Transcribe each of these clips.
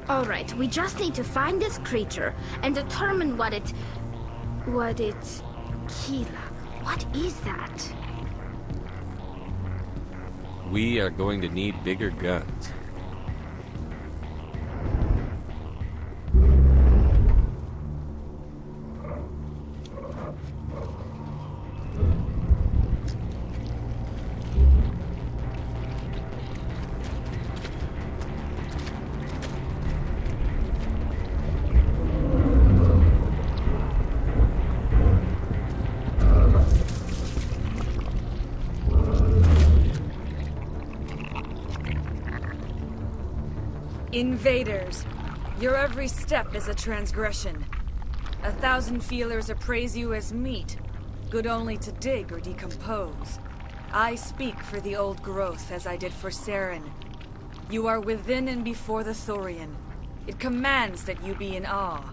Alright, we just need to find this creature and determine what it... Keela, what is that? We are going to need bigger guns. Invaders, your every step is a transgression. 1,000 feelers appraise you as meat, good only to dig or decompose. I speak for the old growth as I did for Saren. You are within and before the Thorian. It commands that you be in awe.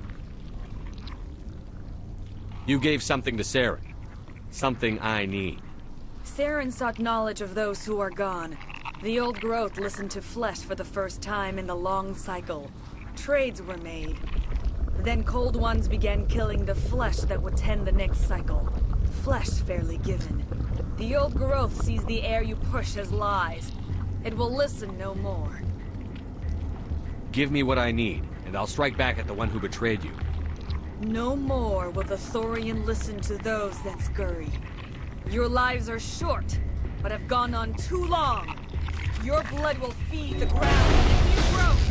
You gave something to Saren. Something I need. Saren sought knowledge of those who are gone. The old growth listened to flesh for the first time in the long cycle. Trades were made. Then cold ones began killing the flesh that would tend the next cycle. Flesh fairly given. The old growth sees the air you push as lies. It will listen no more. Give me what I need, and I'll strike back at the one who betrayed you. No more will the Thorian listen to those that scurry. Your lives are short, but have gone on too long. Your blood will feed the ground and new growth.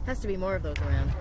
Has to be more of those around.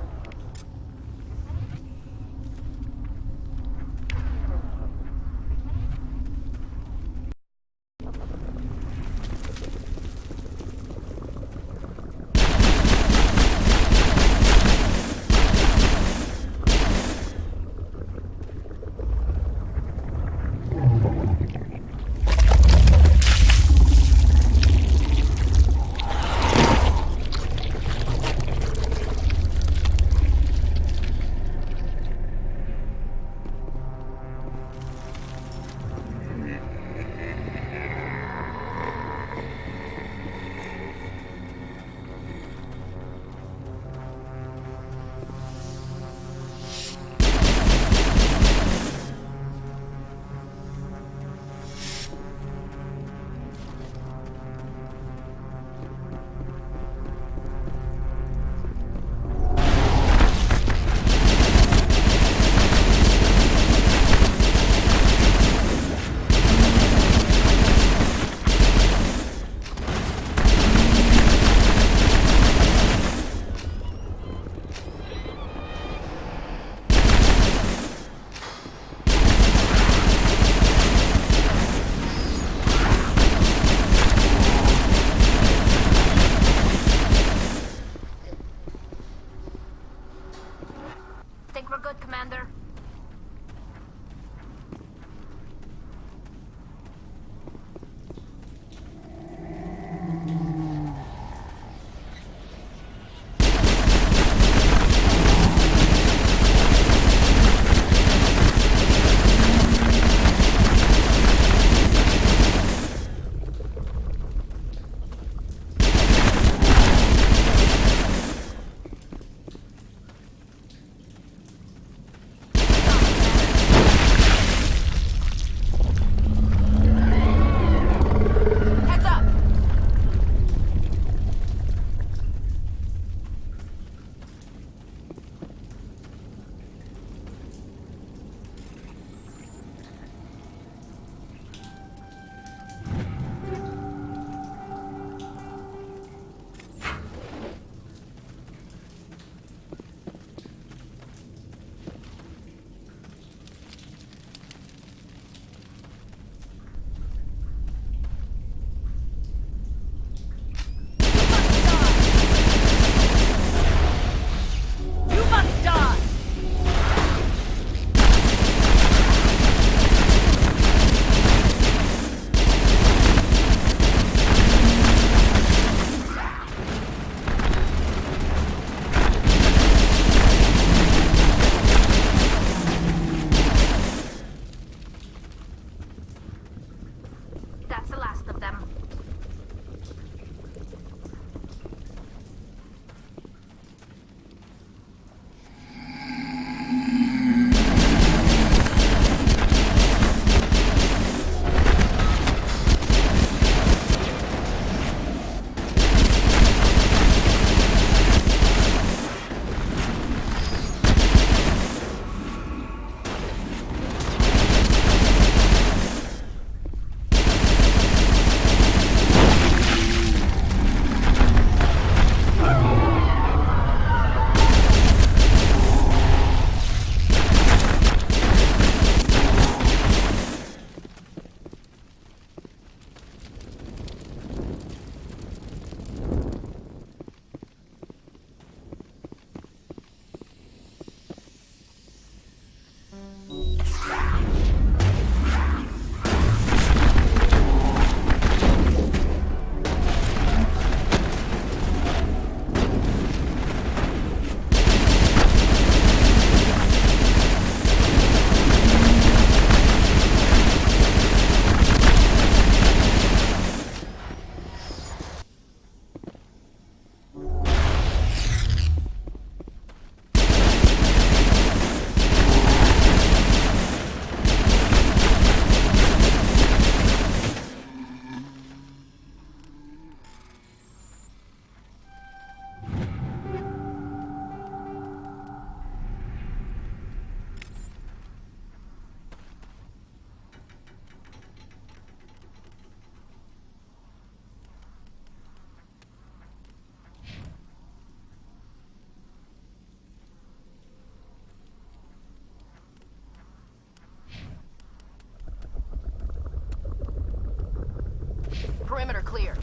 Perimeter clear.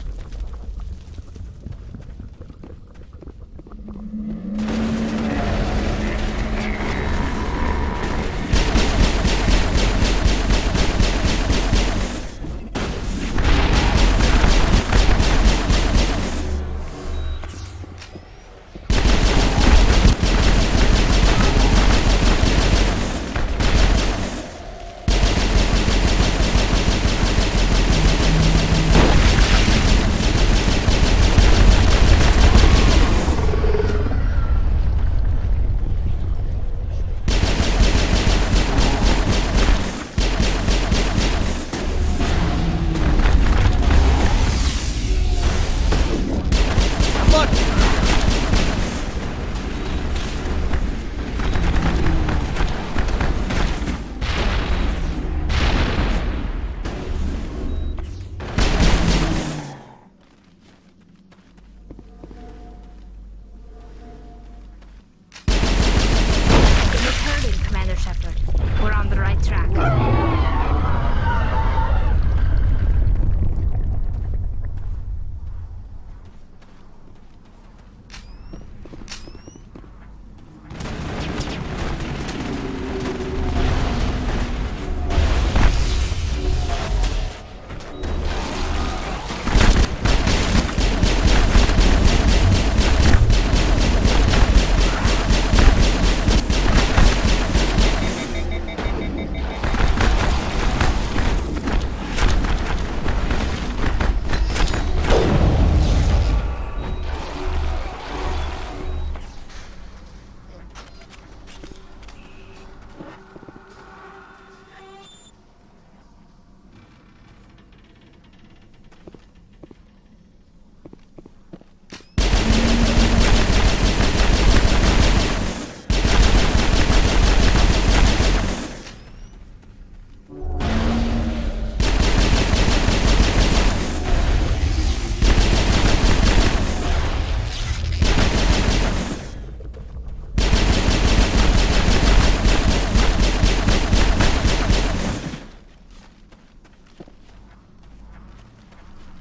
Shepard. We're on the right track.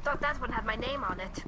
Thought that one had my name on it.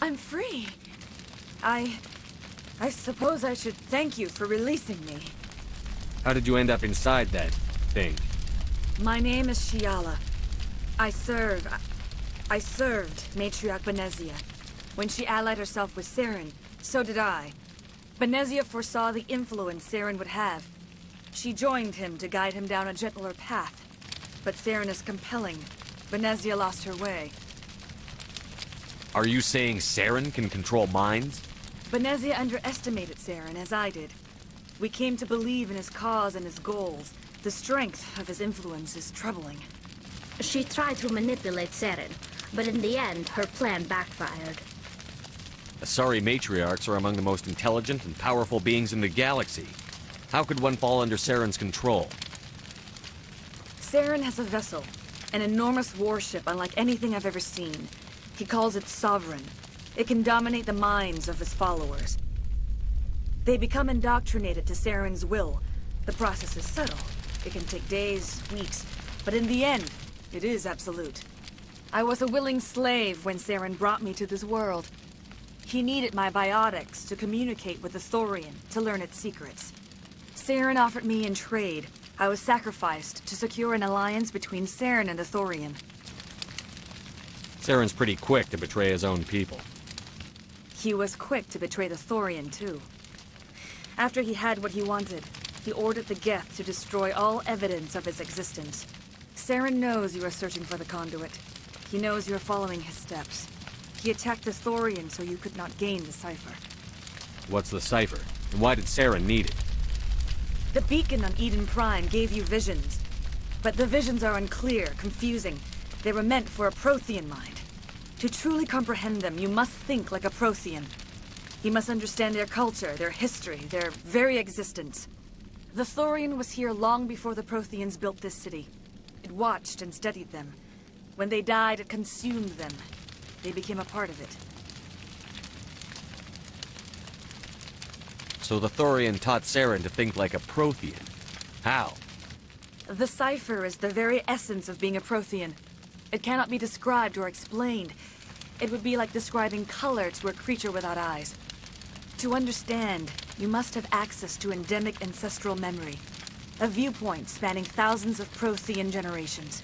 I'm free. I suppose I should thank you for releasing me. How did you end up inside that thing? My name is Shiala. I served Matriarch Benezia. When she allied herself with Saren, so did I. Benezia foresaw the influence Saren would have. She joined him to guide him down a gentler path. But Saren is compelling. Benezia lost her way. Are you saying Saren can control minds? Benezia underestimated Saren, as I did. We came to believe in his cause and his goals. The strength of his influence is troubling. She tried to manipulate Saren, but in the end, her plan backfired. Asari matriarchs are among the most intelligent and powerful beings in the galaxy. How could one fall under Saren's control? Saren has a vessel, an enormous warship unlike anything I've ever seen. He calls it Sovereign. It can dominate the minds of his followers. They become indoctrinated to Saren's will. The process is subtle. It can take days, weeks, but in the end, it is absolute. I was a willing slave when Saren brought me to this world. He needed my biotics to communicate with the Thorian, to learn its secrets. Saren offered me in trade. I was sacrificed to secure an alliance between Saren and the Thorian. Saren's pretty quick to betray his own people. He was quick to betray the Thorian, too. After he had what he wanted, he ordered the Geth to destroy all evidence of its existence. Saren knows you are searching for the conduit. He knows you are following his steps. He attacked the Thorian so you could not gain the cipher. What's the cipher? And why did Saren need it? The beacon on Eden Prime gave you visions. But the visions are unclear, confusing. They were meant for a Prothean mind. To truly comprehend them, you must think like a Prothean. You must understand their culture, their history, their very existence. The Thorian was here long before the Protheans built this city. It watched and studied them. When they died, it consumed them. They became a part of it. So the Thorian taught Saren to think like a Prothean. How? The cipher is the very essence of being a Prothean. It cannot be described or explained. It would be like describing color to a creature without eyes. To understand, you must have access to endemic ancestral memory. A viewpoint spanning thousands of Prothean generations.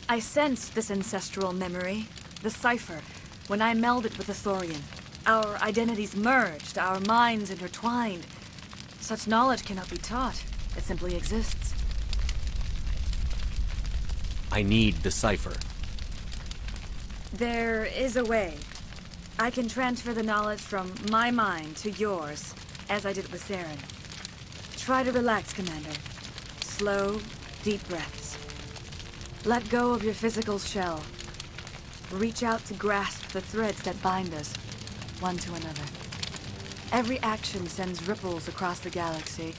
I sensed this ancestral memory, the cipher, when I melded with the Thorian. Our identities merged, our minds intertwined. Such knowledge cannot be taught. It simply exists. I need the cipher. There is a way. I can transfer the knowledge from my mind to yours, as I did with Saren. Try to relax, Commander. Slow, deep breaths. Let go of your physical shell. Reach out to grasp the threads that bind us, one to another. Every action sends ripples across the galaxy.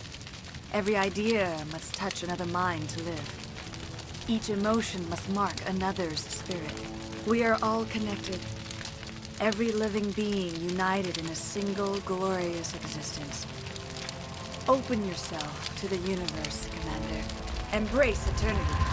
Every idea must touch another mind to live. Each emotion must mark another's spirit. We are all connected. Every living being united in a single glorious existence. Open yourself to the universe, Commander. Embrace eternity.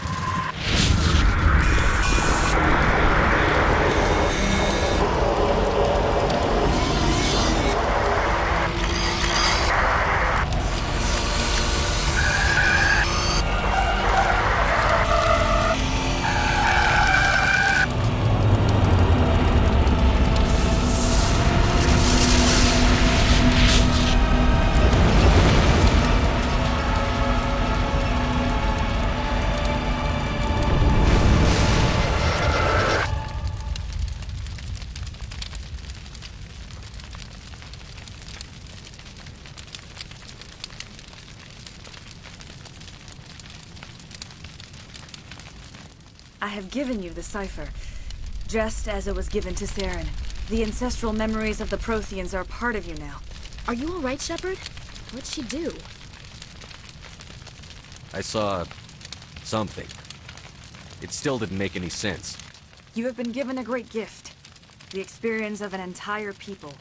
I have given you the cipher, just as it was given to Saren. The ancestral memories of the Protheans are part of you now. Are you all right, Shepard? What'd she do? I saw something. It still didn't make any sense. You have been given a great gift. The experience of an entire people.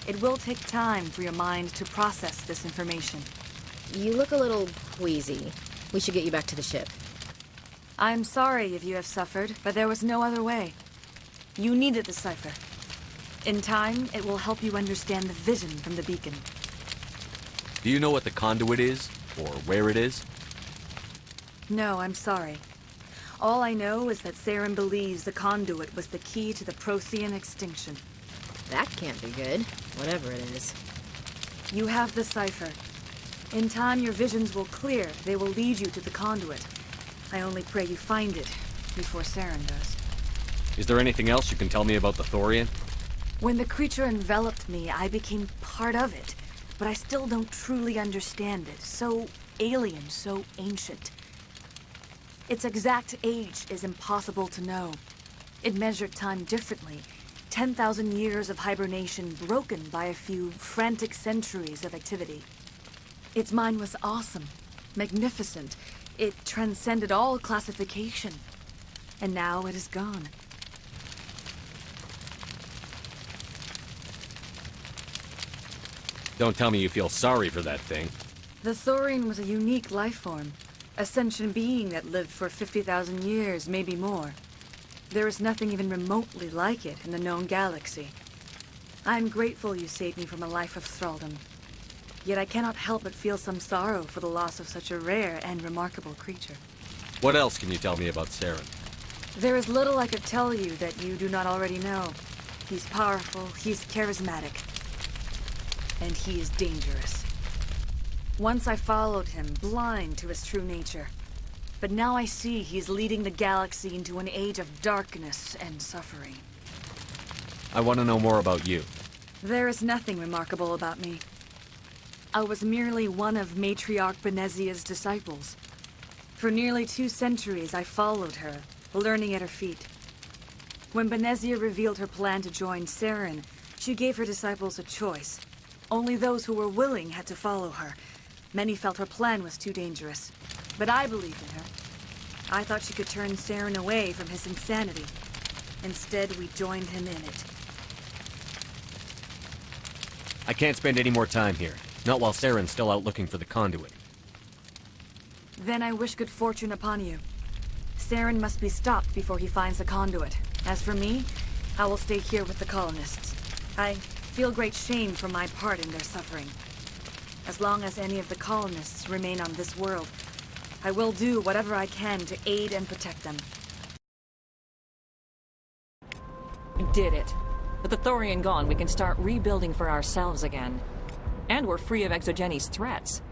It will take time for your mind to process this information. You look a little queasy. We should get you back to the ship. I'm sorry if you have suffered, but there was no other way. You needed the cipher. In time, it will help you understand the vision from the beacon. Do you know what the conduit is? Or where it is? No, I'm sorry. All I know is that Saren believes the conduit was the key to the Prothean extinction. That can't be good, whatever it is. You have the cipher. In time, your visions will clear. They will lead you to the conduit. I only pray you find it before Saren does. Is there anything else you can tell me about the Thorian? When the creature enveloped me, I became part of it. But I still don't truly understand it. So alien, so ancient. Its exact age is impossible to know. It measured time differently. 10,000 years of hibernation broken by a few frantic centuries of activity. Its mind was awesome, magnificent. It transcended all classification. And now it is gone. Don't tell me you feel sorry for that thing. The Thorian was a unique life form. A sentient being that lived for 50,000 years, maybe more. There is nothing even remotely like it in the known galaxy. I'm grateful you saved me from a life of thraldom. Yet I cannot help but feel some sorrow for the loss of such a rare and remarkable creature. What else can you tell me about Saren? There is little I could tell you that you do not already know. He's powerful, he's charismatic, and he is dangerous. Once I followed him, blind to his true nature. But now I see he's leading the galaxy into an age of darkness and suffering. I want to know more about you. There is nothing remarkable about me. I was merely one of Matriarch Benezia's disciples. For nearly 2 centuries, I followed her, learning at her feet. When Benezia revealed her plan to join Saren, she gave her disciples a choice. Only those who were willing had to follow her. Many felt her plan was too dangerous, but I believed in her. I thought she could turn Saren away from his insanity. Instead, we joined him in it. I can't spend any more time here. Not while Saren's still out looking for the conduit. Then I wish good fortune upon you. Saren must be stopped before he finds the conduit. As for me, I will stay here with the colonists. I feel great shame for my part in their suffering. As long as any of the colonists remain on this world, I will do whatever I can to aid and protect them. We did it. With the Thorian gone, we can start rebuilding for ourselves again. And we're free of Exogeni's threats.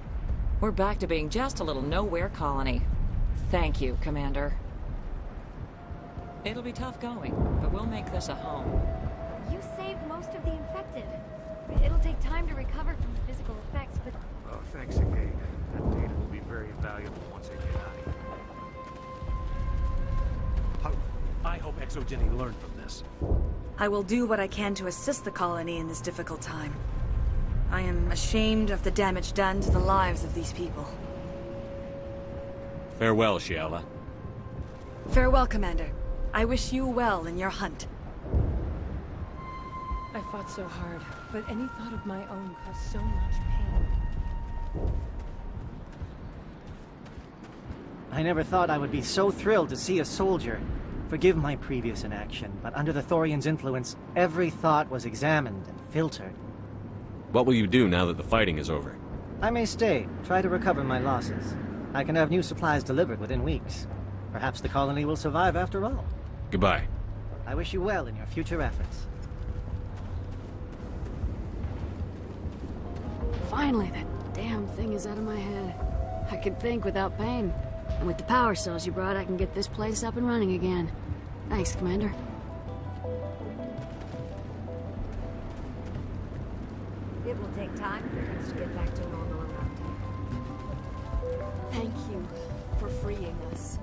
We're back to being just a little nowhere colony. Thank you, Commander. It'll be tough going, but we'll make this a home. You saved most of the infected. It'll take time to recover from the physical effects, but... Oh, thanks again. That data will be very valuable once they get out of here. I hope Exogeny learned from this. I will do what I can to assist the colony in this difficult time. I am ashamed of the damage done to the lives of these people. Farewell, Shiala. Farewell, Commander. I wish you well in your hunt. I fought so hard, but any thought of my own caused so much pain. I never thought I would be so thrilled to see a soldier. Forgive my previous inaction, but under the Thorian's influence, every thought was examined and filtered. What will you do now that the fighting is over? I may stay, try to recover my losses. I can have new supplies delivered within weeks. Perhaps the colony will survive after all. Goodbye. I wish you well in your future efforts. Finally, that damn thing is out of my head. I can think without pain. And with the power cells you brought, I can get this place up and running again. Thanks, Commander. It will take time for things to get back to normal around here. Thank you for freeing us.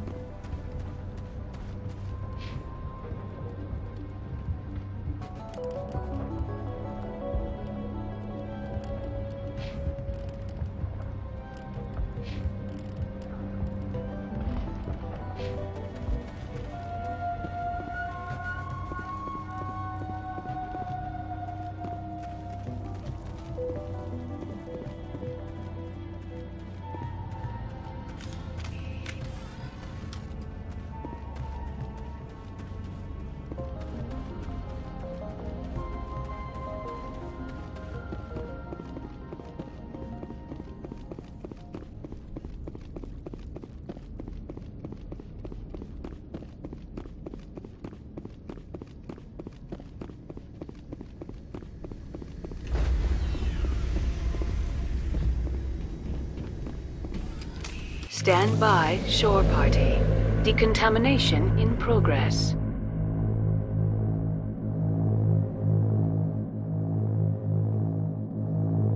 Stand by, shore party. Decontamination in progress.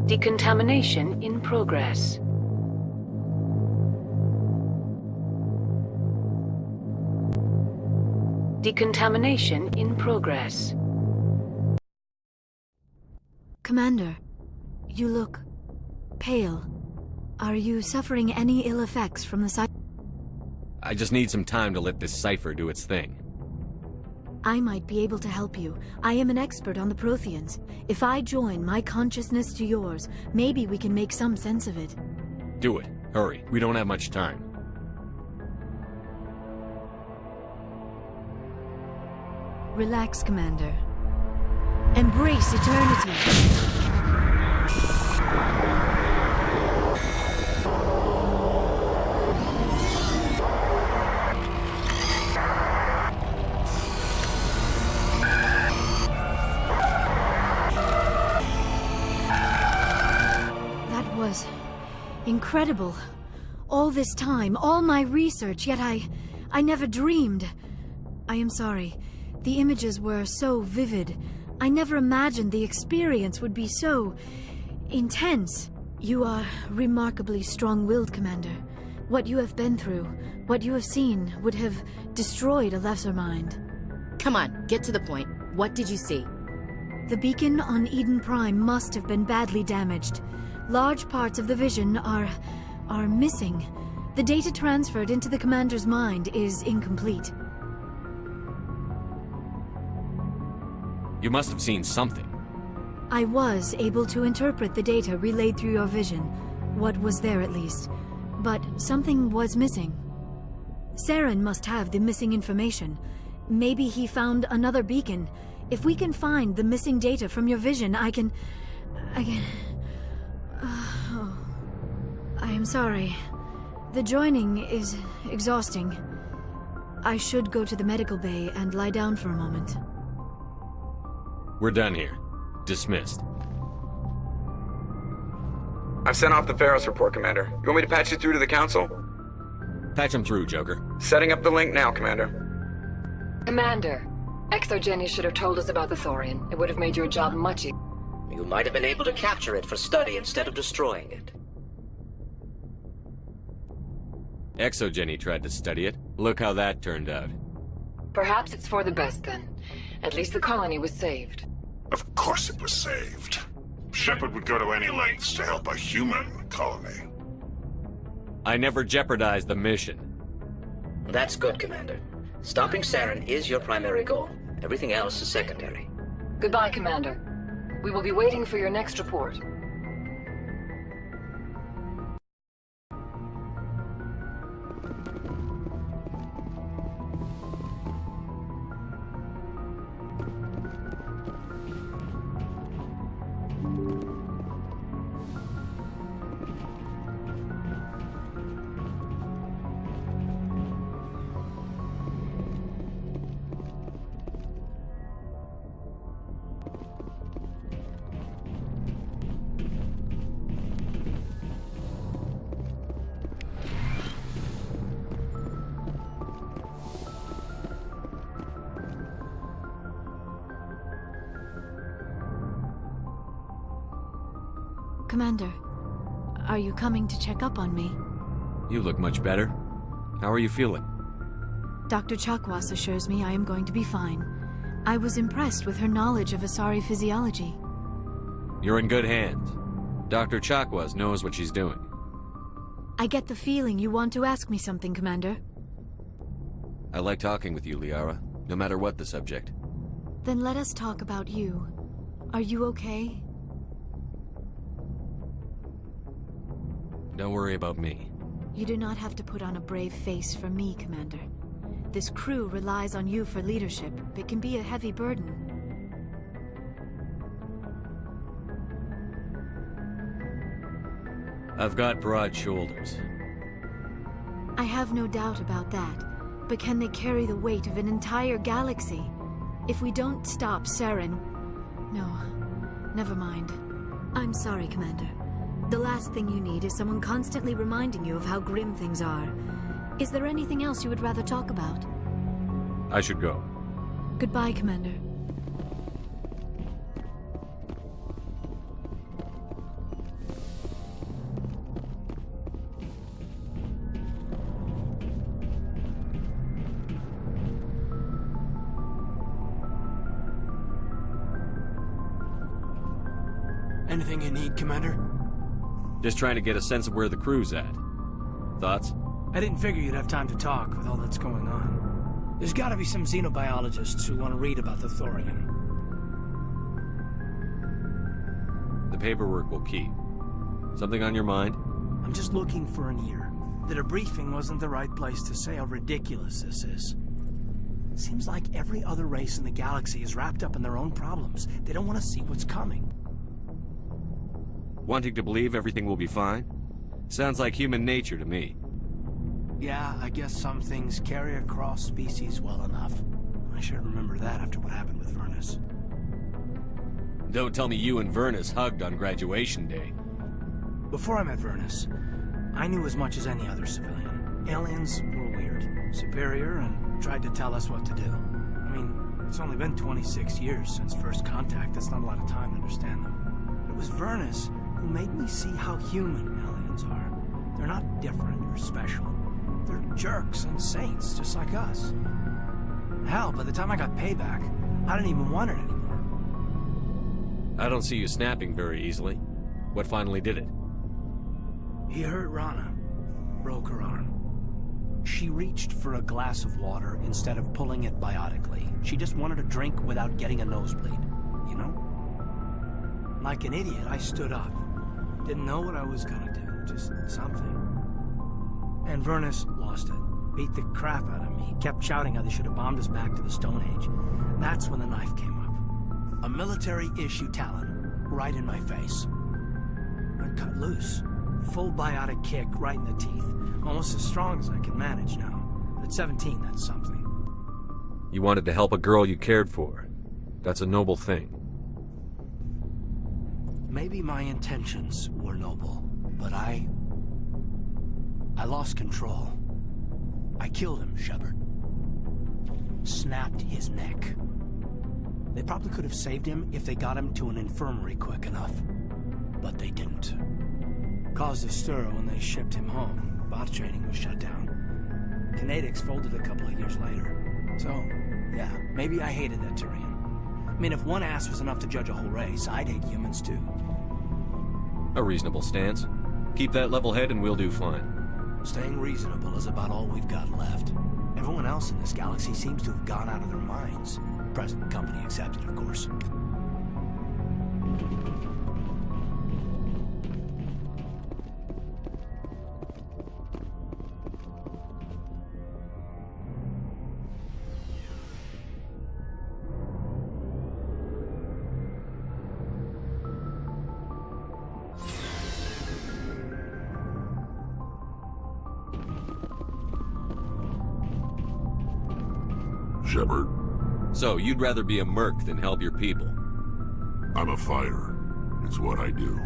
Decontamination in progress. Decontamination in progress. Commander, you look pale. Are you suffering any ill effects from the cipher? I just need some time to let this cipher do its thing. I might be able to help you. I am an expert on the Protheans. If I join my consciousness to yours, maybe we can make some sense of it. Do it. Hurry. We don't have much time. Relax, Commander. Embrace eternity. That was incredible. All this time, all my research, yet I never dreamed. I am sorry. The images were so vivid. I never imagined the experience would be so intense. You are remarkably strong-willed, Commander. What you have been through, what you have seen, would have destroyed a lesser mind. Come on, get to the point. What did you see? The beacon on Eden Prime must have been badly damaged. Large parts of the vision are missing. The data transferred into the Commander's mind is incomplete. You must have seen something. I was able to interpret the data relayed through your vision. What was there, at least. But something was missing. Saren must have the missing information. Maybe he found another beacon. If we can find the missing data from your vision, I can... I am sorry. The joining is exhausting. I should go to the medical bay and lie down for a moment. We're done here. Dismissed. I've sent off the Pharos report, Commander. You want me to patch you through to the Council? Patch him through, Joker. Setting up the link now, Commander. Commander, Exogeny should have told us about the Thorian. It would have made your job much easier. You might have been able to capture it for study instead of destroying it. Exogeny tried to study it. Look how that turned out. Perhaps it's for the best, then. At least the colony was saved. Of course it was saved. Shepard would go to any lengths to help a human colony. I never jeopardized the mission. That's good, Commander. Stopping Saren is your primary goal. Everything else is secondary. Goodbye, Commander. We will be waiting for your next report. Commander, are you coming to check up on me? You look much better. How are you feeling? Dr. Chakwas assures me I am going to be fine. I was impressed with her knowledge of Asari physiology. You're in good hands. Dr. Chakwas knows what she's doing. I get the feeling you want to ask me something, Commander. I like talking with you, Liara, no matter what the subject. Then let us talk about you. Are you okay? Don't worry about me. You do not have to put on a brave face for me, Commander. This crew relies on you for leadership. It can be a heavy burden. I've got broad shoulders. I have no doubt about that. But can they carry the weight of an entire galaxy? If we don't stop Saren... No, never mind. I'm sorry, Commander. The last thing you need is someone constantly reminding you of how grim things are. Is there anything else you would rather talk about? I should go. Goodbye, Commander. Anything you need, Commander? Just trying to get a sense of where the crew's at. Thoughts? I didn't figure you'd have time to talk with all that's going on. There's gotta be some xenobiologists who want to read about the Thorian. The paperwork will keep. Something on your mind? I'm just looking for an ear. The debriefing wasn't the right place to say how ridiculous this is. Seems like every other race in the galaxy is wrapped up in their own problems. They don't want to see what's coming. Wanting to believe everything will be fine? Sounds like human nature to me. Yeah, I guess some things carry across species well enough. I should remember that after what happened with Vernus. Don't tell me you and Vernus hugged on graduation day. Before I met Vernus, I knew as much as any other civilian. Aliens were weird, superior, and tried to tell us what to do. I mean, it's only been 26 years since first contact. That's not a lot of time to understand them. But it was Vernus who made me see how human aliens are. They're not different or special. They're jerks and saints, just like us. Hell, by the time I got payback, I didn't even want it anymore. I don't see you snapping very easily. What finally did it? He hurt Rana. Broke her arm. She reached for a glass of water instead of pulling it biotically. She just wanted a drink without getting a nosebleed, you know? Like an idiot, I stood up. Didn't know what I was gonna do, just something. And Vernus lost it. Beat the crap out of me. Kept shouting how they should have bombed us back to the Stone Age. That's when the knife came up. A military-issue Talon, right in my face. I cut loose. Full biotic kick right in the teeth. Almost as strong as I can manage now. At 17, that's something. You wanted to help a girl you cared for. That's a noble thing. Maybe my intentions were noble, but I lost control. I killed him, Shepard. Snapped his neck. They probably could have saved him if they got him to an infirmary quick enough. But they didn't. Caused a stir when they shipped him home. Bot training was shut down. Kinetics folded a couple of years later. So, yeah, maybe I hated that Thorian. I mean, if one ass was enough to judge a whole race, I'd hate humans too. A reasonable stance. Keep that level head and we'll do fine. Staying reasonable is about all we've got left. Everyone else in this galaxy seems to have gone out of their minds. Present company accepted, of course. Shepard. So, you'd rather be a merc than help your people? I'm a fighter. It's what I do.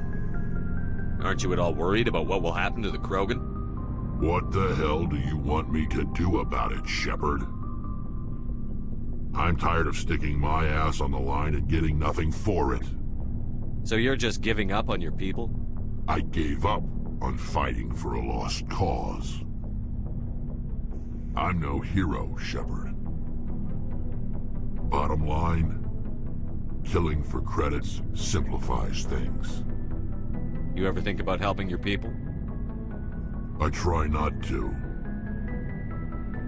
Aren't you at all worried about what will happen to the Krogan? What the hell do you want me to do about it, Shepard? I'm tired of sticking my ass on the line and getting nothing for it. So you're just giving up on your people? I gave up on fighting for a lost cause. I'm no hero, Shepard. Bottom line, killing for credits simplifies things. You ever think about helping your people? I try not to.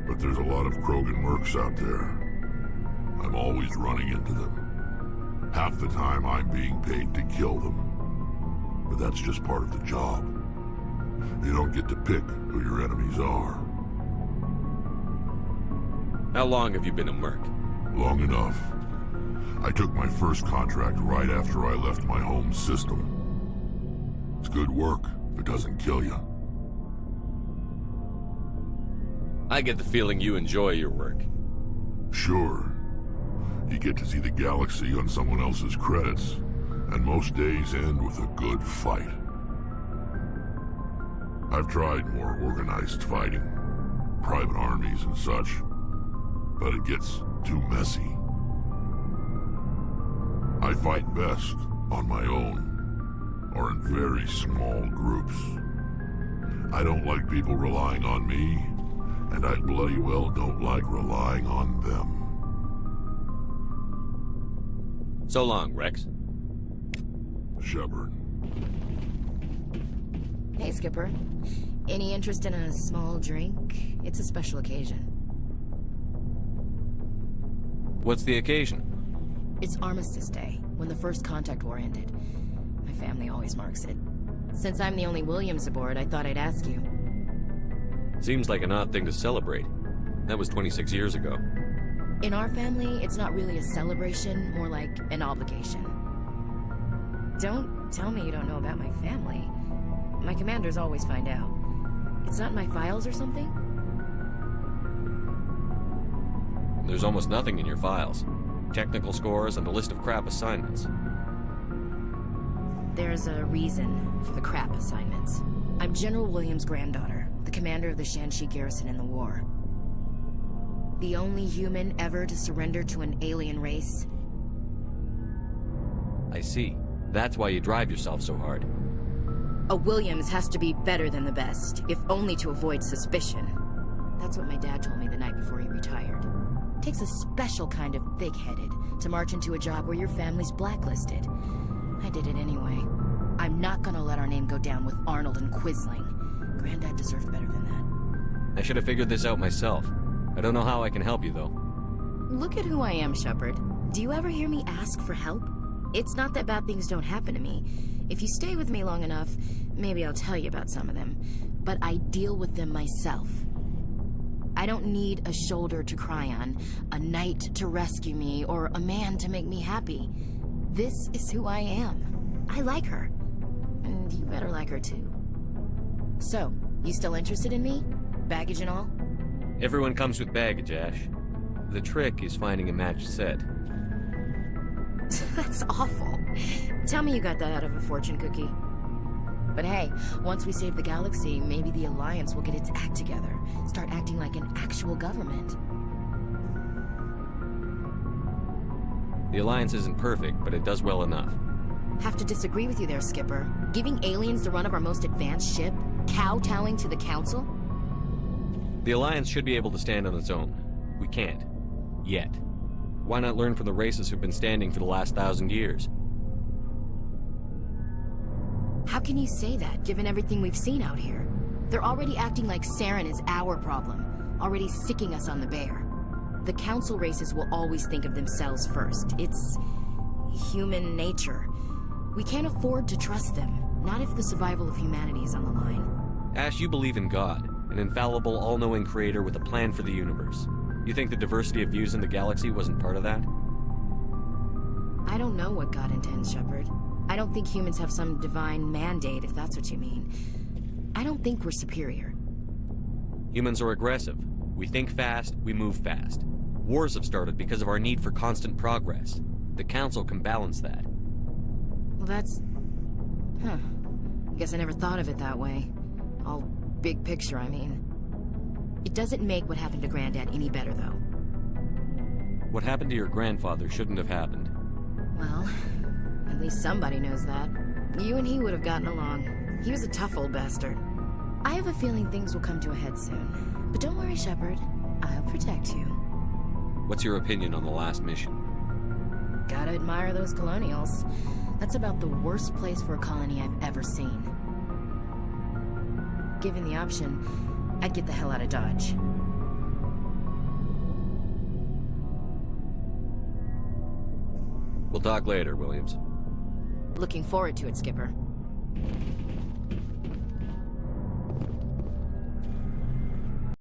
But there's a lot of Krogan mercs out there. I'm always running into them. Half the time I'm being paid to kill them. But that's just part of the job. You don't get to pick who your enemies are. How long have you been a merc? Long enough. I took my first contract right after I left my home system. It's good work if it doesn't kill you. I get the feeling you enjoy your work. Sure. You get to see the galaxy on someone else's credits, and most days end with a good fight. I've tried more organized fighting, private armies and such, but it gets too messy. I fight best on my own, or in very small groups. I don't like people relying on me, and I bloody well don't like relying on them. So long, Rex. Shepard. Hey, Skipper. Any interest in a small drink? It's a special occasion. What's the occasion? It's Armistice Day, when the First Contact War ended. My family always marks it. Since I'm the only Williams aboard, I thought I'd ask you. Seems like an odd thing to celebrate. That was 26 years ago. In our family, it's not really a celebration, more like an obligation. Don't tell me you don't know about my family. My commanders always find out. It's not in my files or something? There's almost nothing in your files. Technical scores and a list of crap assignments. There's a reason for the crap assignments. I'm General Williams' granddaughter, the commander of the Shanxi garrison in the war. The only human ever to surrender to an alien race. I see. That's why you drive yourself so hard. A Williams has to be better than the best, if only to avoid suspicion. That's what my dad told me the night before he retired. Takes a special kind of thick-headed to march into a job where your family's blacklisted. I did it anyway. I'm not gonna let our name go down with Arnold and Quisling. Granddad deserved better than that. I should have figured this out myself. I don't know how I can help you, though. Look at who I am, Shepard. Do you ever hear me ask for help? It's not that bad things don't happen to me. If you stay with me long enough, maybe I'll tell you about some of them. But I deal with them myself. I don't need a shoulder to cry on, a knight to rescue me, or a man to make me happy. This is who I am. I like her. And you better like her too. So, you still interested in me? Baggage and all? Everyone comes with baggage, Ash. The trick is finding a matched set. That's awful. Tell me you got that out of a fortune cookie. But hey, once we save the galaxy, maybe the Alliance will get its act together. Start acting like an actual government. The Alliance isn't perfect, but it does well enough. Have to disagree with you there, Skipper. Giving aliens the run of our most advanced ship? Kowtowing to the Council? The Alliance should be able to stand on its own. We can't. Yet. Why not learn from the races who've been standing for the last 1,000 years? How can you say that, given everything we've seen out here? They're already acting like Saren is our problem, already sicking us on the bear. The Council races will always think of themselves first. It's human nature. We can't afford to trust them, not if the survival of humanity is on the line. Ash, you believe in God, an infallible, all-knowing creator with a plan for the universe. You think the diversity of views in the galaxy wasn't part of that? I don't know what God intends, Shepard. I don't think humans have some divine mandate, if that's what you mean. I don't think we're superior. Humans are aggressive. We think fast, we move fast. Wars have started because of our need for constant progress. The Council can balance that. Well, that's... Huh. Guess I never thought of it that way. All big picture, I mean. It doesn't make what happened to Granddad any better, though. What happened to your grandfather shouldn't have happened. Well, at least somebody knows that. You and he would have gotten along. He was a tough old bastard. I have a feeling things will come to a head soon. But don't worry, Shepard. I'll protect you. What's your opinion on the last mission? Gotta admire those colonials. That's about the worst place for a colony I've ever seen. Given the option, I'd get the hell out of Dodge. We'll talk later, Williams. Looking forward to it, Skipper.